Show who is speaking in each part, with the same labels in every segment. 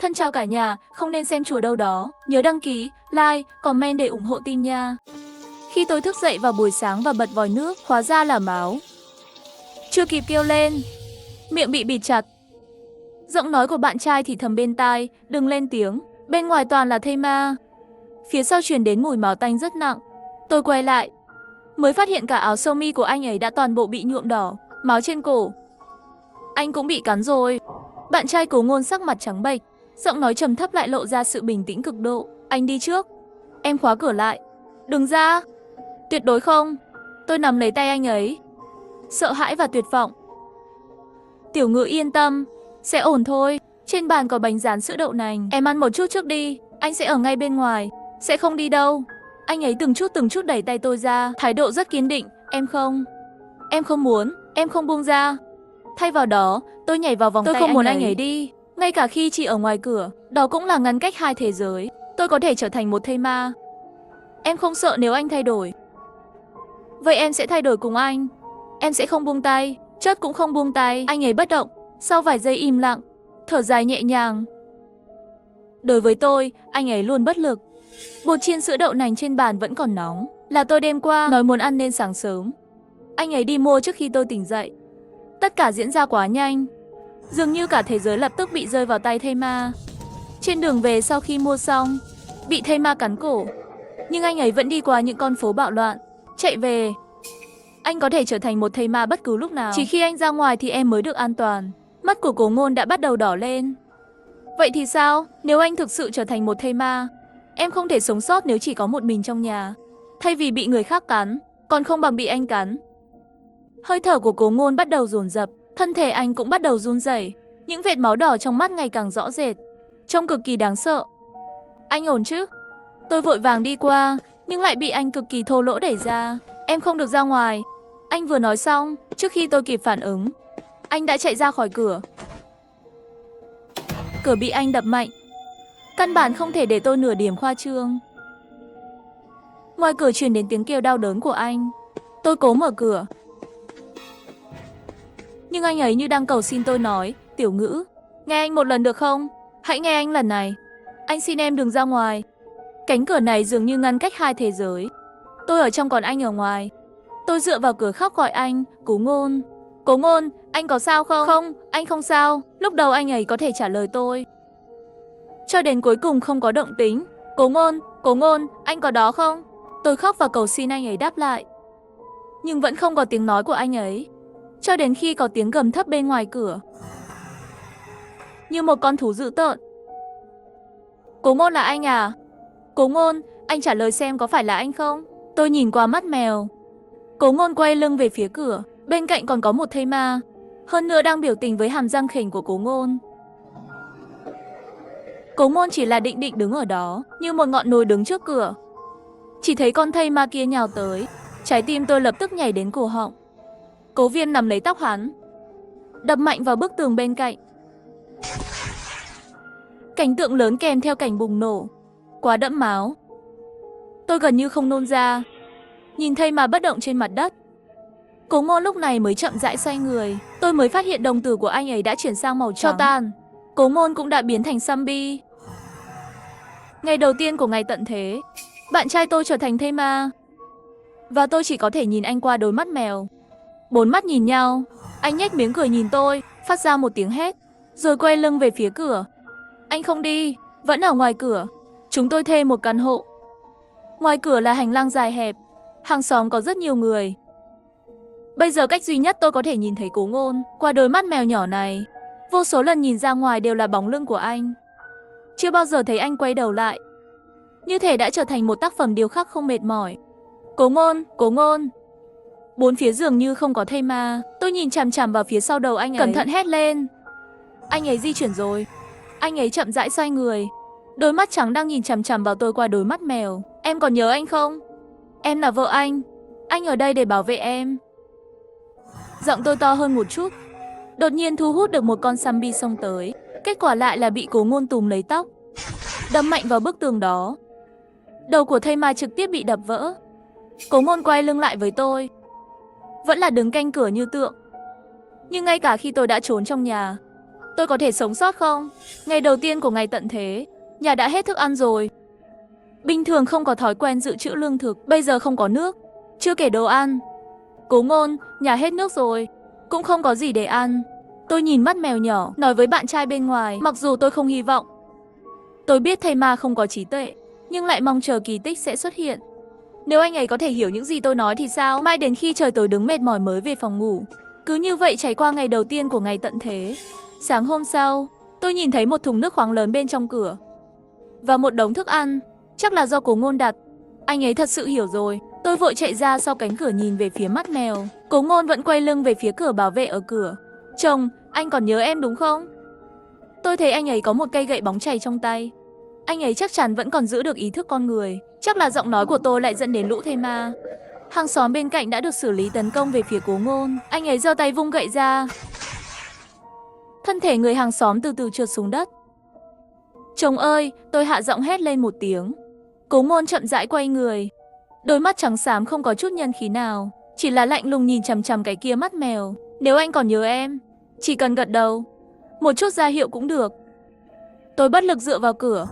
Speaker 1: Thân chào cả nhà, không nên xem chùa đâu đó. Nhớ đăng ký, like, comment để ủng hộ team nha. Khi tôi thức dậy vào buổi sáng và bật vòi nước, hóa ra là máu. Chưa kịp kêu lên, miệng bị bịt chặt. Giọng nói của bạn trai thì thầm bên tai, đừng lên tiếng. Bên ngoài toàn là thây ma. Phía sau truyền đến mùi máu tanh rất nặng. Tôi quay lại, mới phát hiện cả áo sơ mi của anh ấy đã toàn bộ bị nhuộm đỏ, máu trên cổ. Anh cũng bị cắn rồi. Bạn trai Cố Ngôn sắc mặt trắng bệch, giọng nói trầm thấp lại lộ ra sự bình tĩnh cực độ. Anh đi trước. Em khóa cửa lại. Đừng ra. Tuyệt đối không. Tôi nắm lấy tay anh ấy, sợ hãi và tuyệt vọng. Tiểu Ngữ yên tâm, sẽ ổn thôi. Trên bàn có bánh rán sữa đậu nành, em ăn một chút trước đi. Anh sẽ ở ngay bên ngoài, sẽ không đi đâu. Anh ấy từng chút đẩy tay tôi ra, thái độ rất kiên định. Em không muốn, em không buông ra. Thay vào đó, tôi nhảy vào vòng tay anh ấy. Tôi không muốn anh ấy đi, ngay cả khi chỉ ở ngoài cửa. Đó cũng là ngăn cách hai thế giới. Tôi có thể trở thành một thây ma. Em không sợ nếu anh thay đổi. Vậy em sẽ thay đổi cùng anh. Em sẽ không buông tay, Chất cũng không buông tay. Anh ấy bất động, sau vài giây im lặng, thở dài nhẹ nhàng. Đối với tôi, anh ấy luôn bất lực. Bột chiên sữa đậu nành trên bàn vẫn còn nóng, là tôi đêm qua nói muốn ăn nên sáng sớm. Anh ấy đi mua trước khi tôi tỉnh dậy. Tất cả diễn ra quá nhanh, dường như cả thế giới lập tức bị rơi vào tay thây ma. Trên đường về sau khi mua xong, bị thây ma cắn cổ, nhưng anh ấy vẫn đi qua những con phố bạo loạn, chạy về. Anh có thể trở thành một thây ma bất cứ lúc nào. Chỉ khi anh ra ngoài thì em mới được an toàn. Mắt của Cố Ngôn đã bắt đầu đỏ lên. Vậy thì sao? Nếu anh thực sự trở thành một thây ma, em không thể sống sót nếu chỉ có một mình trong nhà. Thay vì bị người khác cắn, còn không bằng bị anh cắn. Hơi thở của Cố Ngôn bắt đầu dồn dập, thân thể anh cũng bắt đầu run rẩy. Những vệt máu đỏ trong mắt ngày càng rõ rệt, trông cực kỳ đáng sợ. Anh ổn chứ? Tôi vội vàng đi qua, nhưng lại bị anh cực kỳ thô lỗ đẩy ra. Em không được ra ngoài. Anh vừa nói xong, trước khi tôi kịp phản ứng, anh đã chạy ra khỏi cửa. Cửa bị anh đập mạnh, căn bản không thể để tôi nửa điểm khoa trương. Ngoài cửa truyền đến tiếng kêu đau đớn của anh. Tôi cố mở cửa, nhưng anh ấy như đang cầu xin tôi nói, Tiểu Ngữ, nghe anh một lần được không? Hãy nghe anh lần này. Anh xin em đừng ra ngoài. Cánh cửa này dường như ngăn cách hai thế giới. Tôi ở trong còn anh ở ngoài. Tôi dựa vào cửa khóc gọi anh, Cố Ngôn. Cố Ngôn, anh có sao không? Không, anh không sao. Lúc đầu anh ấy có thể trả lời tôi, cho đến cuối cùng không có động tĩnh. Cố Ngôn, anh có đó không? Tôi khóc và cầu xin anh ấy đáp lại, nhưng vẫn không có tiếng nói của anh ấy. Cho đến khi có tiếng gầm thấp bên ngoài cửa, như một con thú dữ tợn. Cố Ngôn là anh à? Cố Ngôn, anh trả lời xem có phải là anh không? Tôi nhìn qua mắt mèo. Cố Ngôn quay lưng về phía cửa, bên cạnh còn có một thây ma, hơn nữa đang biểu tình với hàm răng khểnh của Cố Ngôn. Cố Ngôn chỉ là định đứng ở đó, như một ngọn núi đứng trước cửa. Chỉ thấy con thây ma kia nhào tới, trái tim tôi lập tức nhảy đến cổ họng. Cố Viêm nắm lấy tóc hắn, đập mạnh vào bức tường bên cạnh. Cảnh tượng lớn kèm theo cảnh bùng nổ, quá đẫm máu. Tôi gần như không nôn ra, nhìn thây ma bất động trên mặt đất. Cố Ngôn lúc này mới chậm rãi xoay người. Tôi mới phát hiện đồng tử của anh ấy đã chuyển sang màu trắng. Cho tan. Cố Ngôn cũng đã biến thành zombie. Ngày đầu tiên của ngày tận thế, bạn trai tôi trở thành thây ma, và tôi chỉ có thể nhìn anh qua đôi mắt mèo. Bốn mắt nhìn nhau, anh nhếch miếng cười nhìn tôi, phát ra một tiếng hét, rồi quay lưng về phía cửa. Anh không đi, vẫn ở ngoài cửa. Chúng tôi thuê một căn hộ. Ngoài cửa là hành lang dài hẹp, hàng xóm có rất nhiều người. Bây giờ cách duy nhất tôi có thể nhìn thấy Cố Ngôn qua đôi mắt mèo nhỏ này. Vô số lần nhìn ra ngoài đều là bóng lưng của anh. Chưa bao giờ thấy anh quay đầu lại, như thể đã trở thành một tác phẩm điêu khắc không mệt mỏi. Cố Ngôn, Cố Ngôn. Bốn phía dường như không có thây ma. Tôi nhìn chằm chằm vào phía sau đầu anh ấy, cẩn thận hét lên. Anh ấy di chuyển rồi. Anh ấy chậm rãi xoay người, đôi mắt trắng đang nhìn chằm chằm vào tôi qua đôi mắt mèo. Em còn nhớ anh không? Em là vợ anh ở đây để bảo vệ em. Giọng tôi to hơn một chút, đột nhiên thu hút được một con zombie xông tới. Kết quả lại là bị Cố Ngôn túm lấy tóc, đâm mạnh vào bức tường đó. Đầu của thây ma trực tiếp bị đập vỡ. Cố Ngôn quay lưng lại với tôi, vẫn là đứng canh cửa như tượng. Nhưng ngay cả khi tôi đã trốn trong nhà, tôi có thể sống sót không? Ngày đầu tiên của ngày tận thế, nhà đã hết thức ăn rồi. Bình thường không có thói quen dự trữ lương thực, bây giờ không có nước, chưa kể đồ ăn. Cố Ngôn, nhà hết nước rồi, cũng không có gì để ăn. Tôi nhìn mắt mèo nhỏ, nói với bạn trai bên ngoài, mặc dù tôi không hy vọng. Tôi biết thầy ma không có trí tuệ, nhưng lại mong chờ kỳ tích sẽ xuất hiện. Nếu anh ấy có thể hiểu những gì tôi nói thì sao? Mai đến khi trời tối đứng mệt mỏi mới về phòng ngủ. Cứ như vậy trải qua ngày đầu tiên của ngày tận thế. Sáng hôm sau, tôi nhìn thấy một thùng nước khoáng lớn bên trong cửa và một đống thức ăn, chắc là do Cố Ngôn đặt. Anh ấy thật sự hiểu rồi. Tôi vội chạy ra sau cánh cửa nhìn về phía mắt mèo. Cố Ngôn vẫn quay lưng về phía cửa bảo vệ ở cửa. Chồng, anh còn nhớ em đúng không? Tôi thấy anh ấy có một cây gậy bóng chày trong tay. Anh ấy chắc chắn vẫn còn giữ được ý thức con người. Chắc là giọng nói của tôi lại dẫn đến lũ thây ma. Hàng xóm bên cạnh đã được xử lý tấn công về phía Cố Ngôn. Anh ấy giơ tay vung gậy ra. Thân thể người hàng xóm từ từ trượt xuống đất. Chồng ơi, tôi hạ giọng hét lên một tiếng. Cố Ngôn chậm rãi quay người. Đôi mắt trắng xám không có chút nhân khí nào, chỉ là lạnh lùng nhìn chằm chằm cái kia mắt mèo. Nếu anh còn nhớ em, chỉ cần gật đầu, một chút ra hiệu cũng được. Tôi bất lực dựa vào cửa.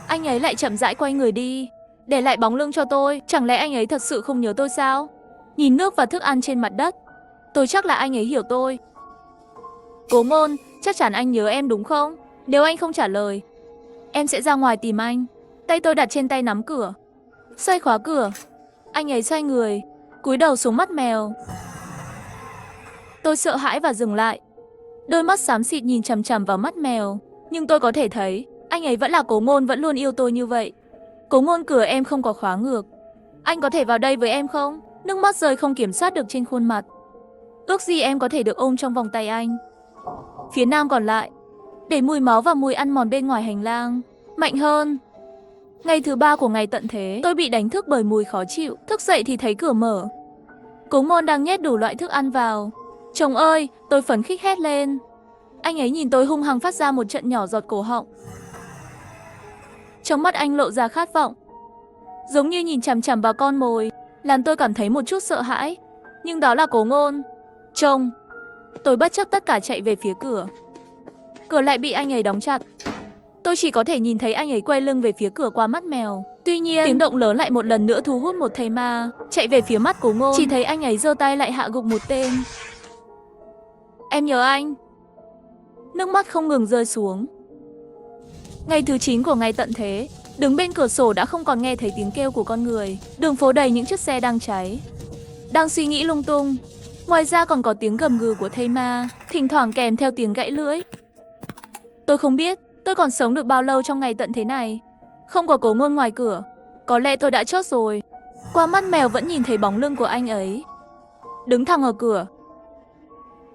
Speaker 1: Anh ấy lại chậm rãi quay người đi, để lại bóng lưng cho tôi. Chẳng lẽ anh ấy thật sự không nhớ tôi sao? Nhìn nước và thức ăn trên mặt đất, tôi chắc là anh ấy hiểu tôi. Cố Ngôn, chắc chắn anh nhớ em đúng không? Nếu anh không trả lời, em sẽ ra ngoài tìm anh. Tay tôi đặt trên tay nắm cửa, xoay khóa cửa. Anh ấy xoay người, cúi đầu xuống mắt mèo. Tôi sợ hãi và dừng lại. Đôi mắt xám xịt nhìn chằm chằm vào mắt mèo. Nhưng tôi có thể thấy, anh ấy vẫn là Cố Ngôn, vẫn luôn yêu tôi như vậy. Cố Ngôn, cửa em không có khóa ngược. Anh có thể vào đây với em không? Nước mắt rơi không kiểm soát được trên khuôn mặt. Ước gì em có thể được ôm trong vòng tay anh. Phía nam còn lại, để mùi máu và mùi ăn mòn bên ngoài hành lang mạnh hơn. Ngày thứ 3 của ngày tận thế, tôi bị đánh thức bởi mùi khó chịu. Thức dậy thì thấy cửa mở. Cố Ngôn đang nhét đủ loại thức ăn vào. Chồng ơi, tôi phấn khích hét lên. Anh ấy nhìn tôi hung hăng phát ra một trận nhỏ giọt cổ họng. Trong mắt anh lộ ra khát vọng, giống như nhìn chằm chằm vào con mồi, làm tôi cảm thấy một chút sợ hãi. Nhưng đó là Cố Ngôn. Chồng. Tôi bất chấp tất cả chạy về phía cửa. Cửa lại bị anh ấy đóng chặt. Tôi chỉ có thể nhìn thấy anh ấy quay lưng về phía cửa qua mắt mèo. Tuy nhiên, tiếng động lớn lại một lần nữa thu hút một thây ma chạy về phía mắt Cố Ngôn. Chỉ thấy anh ấy giơ tay lại hạ gục một tên. Em nhớ anh. Nước mắt không ngừng rơi xuống. Ngày thứ 9 của ngày tận thế, đứng bên cửa sổ đã không còn nghe thấy tiếng kêu của con người. Đường phố đầy những chiếc xe đang cháy, đang suy nghĩ lung tung. Ngoài ra còn có tiếng gầm gừ của thây ma, thỉnh thoảng kèm theo tiếng gãy lưỡi. Tôi không biết tôi còn sống được bao lâu trong ngày tận thế này. Không có Cố Ngôn ngoài cửa, có lẽ tôi đã chốt rồi. Qua mắt mèo vẫn nhìn thấy bóng lưng của anh ấy, đứng thẳng ở cửa.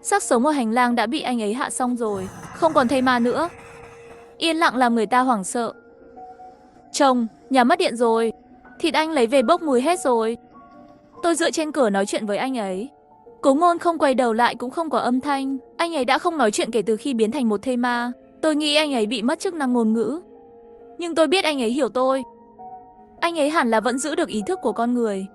Speaker 1: Xác sống ở hành lang đã bị anh ấy hạ xong rồi, không còn thây ma nữa. Yên lặng làm người ta hoảng sợ. Chồng, nhà mất điện rồi. Thịt anh lấy về bốc mùi hết rồi. Tôi dựa trên cửa nói chuyện với anh ấy. Cố Ngôn không quay đầu lại cũng không có âm thanh. Anh ấy đã không nói chuyện kể từ khi biến thành một thây ma. Tôi nghĩ anh ấy bị mất chức năng ngôn ngữ. Nhưng tôi biết anh ấy hiểu tôi. Anh ấy hẳn là vẫn giữ được ý thức của con người.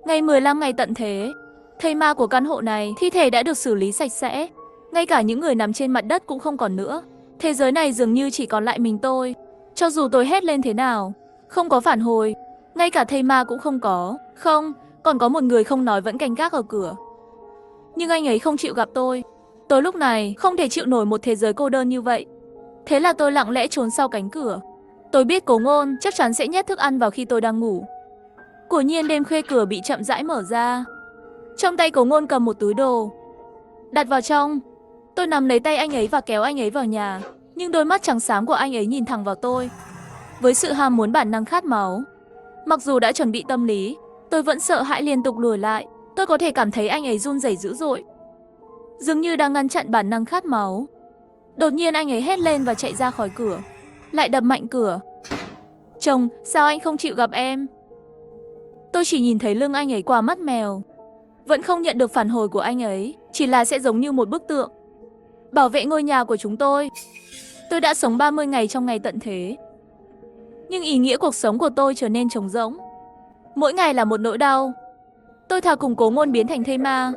Speaker 1: Ngày 15 ngày tận thế, thây ma của căn hộ này, thi thể đã được xử lý sạch sẽ. Ngay cả những người nằm trên mặt đất cũng không còn nữa. Thế giới này dường như chỉ còn lại mình tôi. Cho dù tôi hét lên thế nào, không có phản hồi. Ngay cả thây ma cũng không có. Không, còn có một người không nói vẫn canh gác ở cửa. Nhưng anh ấy không chịu gặp tôi. Tôi lúc này không thể chịu nổi một thế giới cô đơn như vậy. Thế là tôi lặng lẽ trốn sau cánh cửa. Tôi biết Cố Ngôn chắc chắn sẽ nhét thức ăn vào khi tôi đang ngủ. Quả nhiên đêm khuya cửa bị chậm rãi mở ra. Trong tay Cố Ngôn cầm một túi đồ, đặt vào trong. Tôi nắm lấy tay anh ấy và kéo anh ấy vào nhà. Nhưng đôi mắt trắng xám của anh ấy nhìn thẳng vào tôi, với sự ham muốn bản năng khát máu. Mặc dù đã chuẩn bị tâm lý, tôi vẫn sợ hãi liên tục lùi lại. Tôi có thể cảm thấy anh ấy run rẩy dữ dội, dường như đang ngăn chặn bản năng khát máu. Đột nhiên anh ấy hét lên và chạy ra khỏi cửa, lại đập mạnh cửa. Chồng, sao anh không chịu gặp em? Tôi chỉ nhìn thấy lưng anh ấy qua mắt mèo. Vẫn không nhận được phản hồi của anh ấy, chỉ là sẽ giống như một bức tượng bảo vệ ngôi nhà của chúng tôi. Tôi đã sống 30 ngày trong ngày tận thế, nhưng ý nghĩa cuộc sống của tôi trở nên trống rỗng. Mỗi ngày là một nỗi đau. Tôi thà cùng Cố Ngôn biến thành thây ma.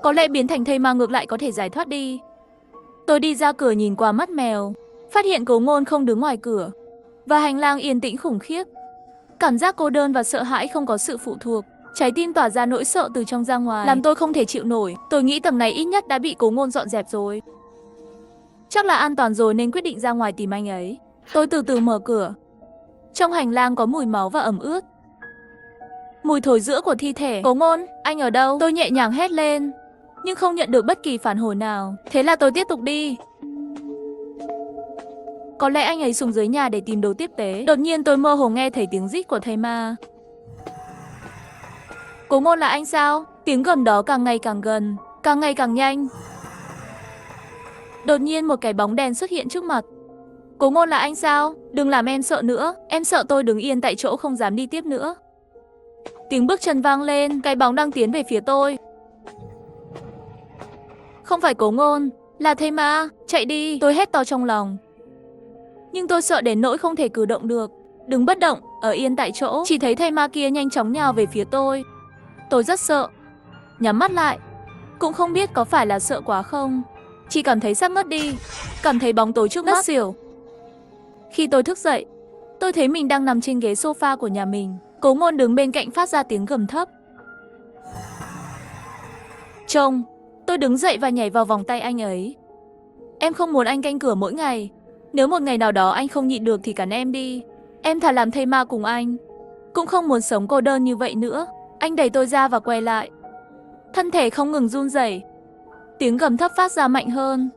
Speaker 1: Có lẽ biến thành thây ma ngược lại có thể giải thoát đi. Tôi đi ra cửa nhìn qua mắt mèo, phát hiện Cố Ngôn không đứng ngoài cửa, và hành lang yên tĩnh khủng khiếp. Cảm giác cô đơn và sợ hãi không có sự phụ thuộc, trái tim tỏa ra nỗi sợ từ trong ra ngoài, làm tôi không thể chịu nổi. Tôi nghĩ tầng này ít nhất đã bị Cố Ngôn dọn dẹp rồi. Chắc là an toàn rồi nên quyết định ra ngoài tìm anh ấy. Tôi từ từ mở cửa. Trong hành lang có mùi máu và ẩm ướt, mùi thối rữa của thi thể. Cố Ngôn, anh ở đâu? Tôi nhẹ nhàng hét lên, nhưng không nhận được bất kỳ phản hồi nào. Thế là tôi tiếp tục đi. Có lẽ anh ấy xuống dưới nhà để tìm đồ tiếp tế. Đột nhiên tôi mơ hồ nghe thấy tiếng rít của thầy ma. Cố Ngôn, là anh sao? Tiếng gầm đó càng ngày càng gần, càng ngày càng nhanh. Đột nhiên một cái bóng đen xuất hiện trước mặt. Cố Ngôn, là anh sao? Đừng làm em sợ nữa. Em sợ. Tôi đứng yên tại chỗ không dám đi tiếp nữa. Tiếng bước chân vang lên, cái bóng đang tiến về phía tôi. Không phải Cố Ngôn, là thầy ma. Chạy đi, tôi hét to trong lòng. Nhưng tôi sợ đến nỗi không thể cử động được. Đứng bất động, ở yên tại chỗ. Chỉ thấy thầy ma kia nhanh chóng nhào về phía tôi. Tôi rất sợ, nhắm mắt lại. Cũng không biết có phải là sợ quá không, chỉ cảm thấy sắp ngất đi, cảm thấy bóng tối trước mắt xỉu. Khi tôi thức dậy, tôi thấy mình đang nằm trên ghế sofa của nhà mình. Cố Ngôn đứng bên cạnh phát ra tiếng gầm thấp. Trông, tôi đứng dậy và nhảy vào vòng tay anh ấy. Em không muốn anh canh cửa mỗi ngày. Nếu một ngày nào đó anh không nhịn được thì cắn em đi. Em thà làm thây ma cùng anh, cũng không muốn sống cô đơn như vậy nữa. Anh đẩy tôi ra và quay lại. Thân thể không ngừng run rẩy. Tiếng gầm thấp phát ra mạnh hơn.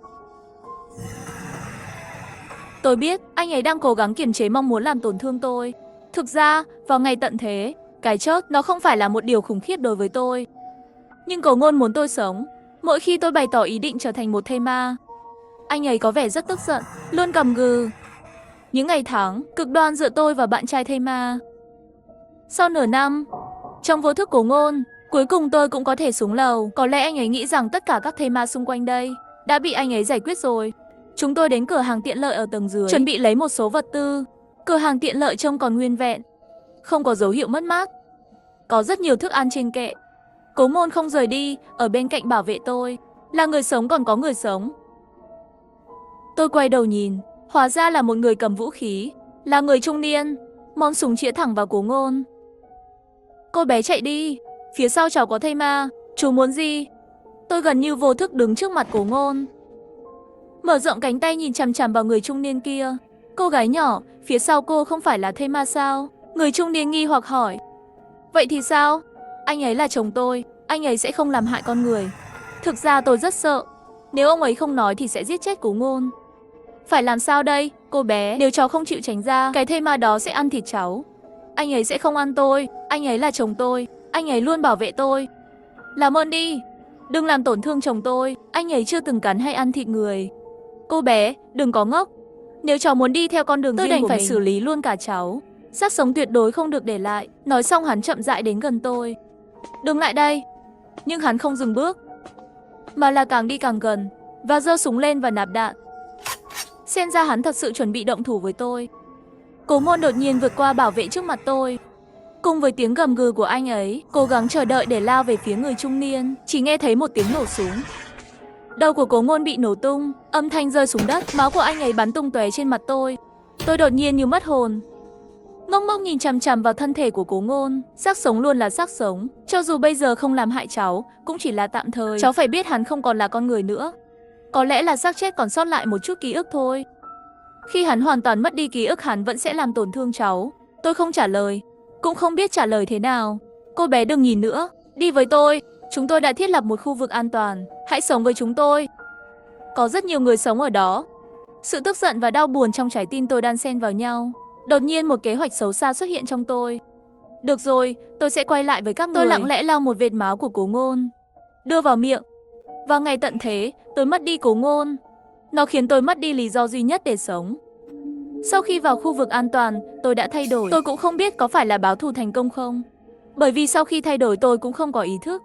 Speaker 1: Tôi biết anh ấy đang cố gắng kiềm chế mong muốn làm tổn thương tôi. Thực ra, vào ngày tận thế, cái chết nó không phải là một điều khủng khiếp đối với tôi. Nhưng Cố Ngôn muốn tôi sống. Mỗi khi tôi bày tỏ ý định trở thành một thây ma, anh ấy có vẻ rất tức giận, luôn gầm gừ. Những ngày tháng cực đoan giữa tôi và bạn trai thây ma. Sau nửa năm, trong vô thức Cố Ngôn, cuối cùng tôi cũng có thể xuống lầu. Có lẽ anh ấy nghĩ rằng tất cả các thây ma xung quanh đây đã bị anh ấy giải quyết rồi. Chúng tôi đến cửa hàng tiện lợi ở tầng dưới, chuẩn bị lấy một số vật tư. Cửa hàng tiện lợi trông còn nguyên vẹn, không có dấu hiệu mất mát. Có rất nhiều thức ăn trên kệ. Cố Ngôn không rời đi, ở bên cạnh bảo vệ tôi. Là người sống còn có người sống. Tôi quay đầu nhìn, hóa ra là một người cầm vũ khí, là người trung niên, món súng chĩa thẳng vào Cố Ngôn. Cô bé chạy đi, phía sau cháu có thây ma, chú muốn gì? Tôi gần như vô thức đứng trước mặt Cố Ngôn, mở rộng cánh tay nhìn chằm chằm vào người trung niên kia. Cô gái nhỏ, phía sau cô không phải là thây ma sao? Người trung niên nghi hoặc hỏi. Vậy thì sao? Anh ấy là chồng tôi, anh ấy sẽ không làm hại con người. Thực ra tôi rất sợ, nếu ông ấy không nói thì sẽ giết chết Cố Ngôn. Phải làm sao đây, cô bé? Nếu cháu không chịu tránh ra, cái thây ma đó sẽ ăn thịt cháu. Anh ấy sẽ không ăn tôi, anh ấy là chồng tôi, anh ấy luôn bảo vệ tôi. Làm ơn đi, đừng làm tổn thương chồng tôi, anh ấy chưa từng cắn hay ăn thịt người. Cô bé, đừng có ngốc. Nếu cháu muốn đi theo con đường riêng của mình, tôi đành phải xử lý luôn cả cháu. Xác sống tuyệt đối không được để lại. Nói xong hắn chậm rãi đến gần tôi. Đừng lại đây. Nhưng hắn không dừng bước, mà là càng đi càng gần, và giơ súng lên và nạp đạn. Xem ra hắn thật sự chuẩn bị động thủ với tôi. Cố Ngôn đột nhiên vượt qua bảo vệ trước mặt tôi. Cùng với tiếng gầm gừ của anh ấy, cố gắng chờ đợi để lao về phía người trung niên, chỉ nghe thấy một tiếng nổ súng. Đầu của Cố Ngôn bị nổ tung, âm thanh rơi xuống đất, máu của anh ấy bắn tung tóe trên mặt tôi. Tôi đột nhiên như mất hồn, ngốc ngốc nhìn chằm chằm vào thân thể của Cố Ngôn. Xác sống luôn là xác sống, cho dù bây giờ không làm hại cháu, cũng chỉ là tạm thời. Cháu phải biết hắn không còn là con người nữa. Có lẽ là xác chết còn sót lại một chút ký ức thôi. Khi hắn hoàn toàn mất đi ký ức, hắn vẫn sẽ làm tổn thương cháu. Tôi không trả lời, cũng không biết trả lời thế nào. Cô bé đừng nhìn nữa, đi với tôi. Chúng tôi đã thiết lập một khu vực an toàn, hãy sống với chúng tôi. Có rất nhiều người sống ở đó. Sự tức giận và đau buồn trong trái tim tôi đan xen vào nhau. Đột nhiên một kế hoạch xấu xa xuất hiện trong tôi. Được rồi, tôi sẽ quay lại với các người. Tôi lặng lẽ lau một vệt máu của Cố Ngôn, đưa vào miệng. Vào ngày tận thế, tôi mất đi Cố Ngôn. Nó khiến tôi mất đi lý do duy nhất để sống. Sau khi vào khu vực an toàn, tôi đã thay đổi. Tôi cũng không biết có phải là báo thù thành công không. Bởi vì sau khi thay đổi tôi cũng không có ý thức.